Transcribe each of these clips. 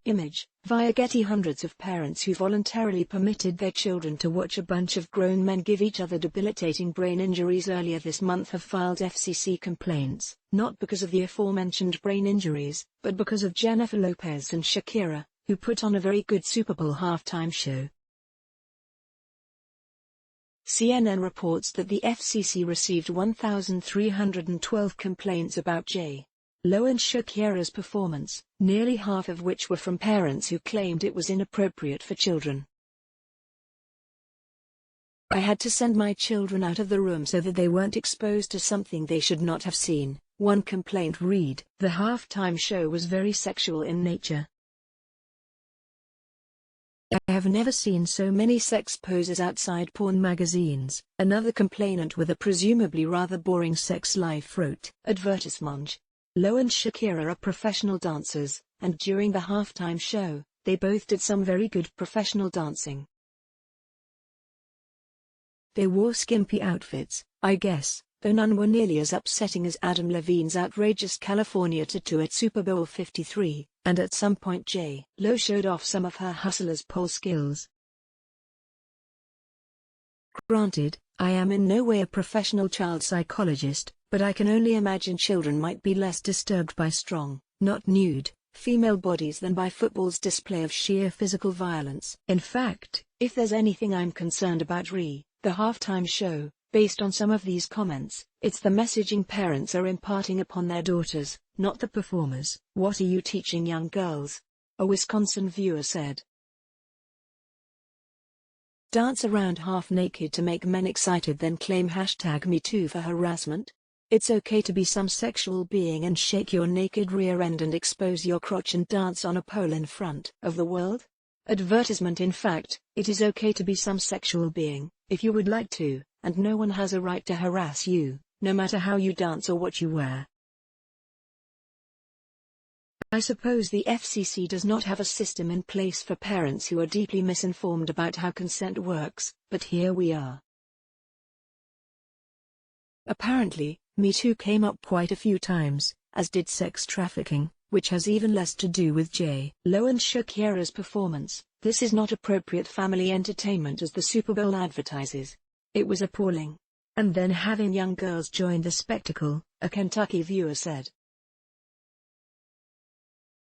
Image, via Getty. Hundreds of parents who voluntarily permitted their children to watch a bunch of grown men give each other debilitating brain injuries earlier this month have filed FCC complaints, not because of the aforementioned brain injuries, but because of Jennifer Lopez and Shakira, who put on a very good Super Bowl halftime show. CNN reports that the FCC received 1,312 complaints about j.lo and Shakira's performance, nearly half of which were from parents who claimed it was inappropriate for children. "I had to send my children out of the room so that they weren't exposed to something they should not have seen," one complaint read. "The halftime show was very sexual in nature. I have never seen so many sex poses outside porn magazines," another complainant with a presumably rather boring sex life wrote. Advertisement. Lo and Shakira are professional dancers, and during the halftime show, they both did some very good professional dancing. They wore skimpy outfits, I guess, though none were nearly as upsetting as Adam Levine's outrageous California tattoo at Super Bowl 53, and at some point j.lo showed off some of her hustler's pole skills. Granted, I am in no way a professional child psychologist, but I can only imagine children might be less disturbed by strong, not nude, female bodies than by football's display of sheer physical violence. In fact, if there's anything I'm concerned about the halftime show, based on some of these comments, it's the messaging parents are imparting upon their daughters, not the performers. "What are you teaching young girls?" a Wisconsin viewer said. "Dance around half naked to make men excited, then claim #MeToo for harassment? It's okay to be some sexual being and shake your naked rear end and expose your crotch and dance on a pole in front of the world?" Advertisement. In fact, it is okay to be some sexual being, if you would like to, and no one has a right to harass you, no matter how you dance or what you wear. I suppose the FCC does not have a system in place for parents who are deeply misinformed about how consent works, but here we are. Apparently, Me Too came up quite a few times, as did sex trafficking, which has even less to do with j.lo and Shakira's performance. "This is not appropriate family entertainment as the Super Bowl advertises. It was appalling. And then having young girls join the spectacle," a Kentucky viewer said.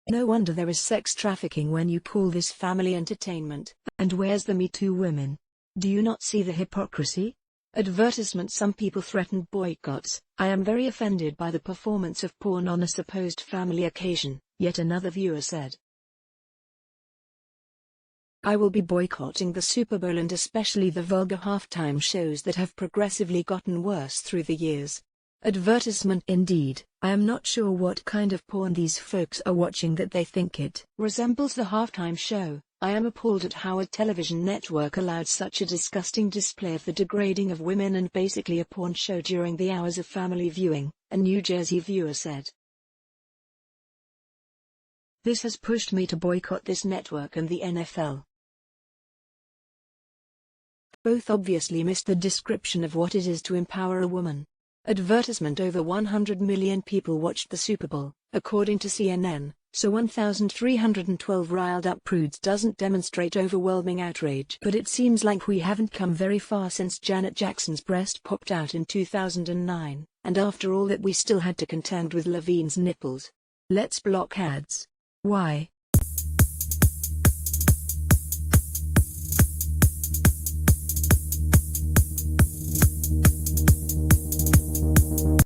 "No wonder there is sex trafficking when you call this family entertainment. And where's the Me Too women? Do you not see the hypocrisy?" Advertisement. Some people threatened boycotts. "I am very offended by the performance of porn on a supposed family occasion," yet another viewer said. "I will be boycotting the Super Bowl and especially the vulgar halftime shows that have progressively gotten worse through the years." Advertisement. Indeed, I am not sure what kind of porn these folks are watching that they think it resembles the halftime show. I am appalled at how a television network allowed such a disgusting display of the degrading of women and basically a porn show during the hours of family viewing, a New Jersey viewer said. "This has pushed me to boycott this network and the NFL." Both obviously missed the description of what it is to empower a woman. Advertisement. Over 100 million people watched the Super Bowl, according to CNN, so 1,312 riled-up prudes doesn't demonstrate overwhelming outrage. But it seems like we haven't come very far since Janet Jackson's breast popped out in 2009, and after all that we still had to contend with Levine's nipples. Let's block ads. Why?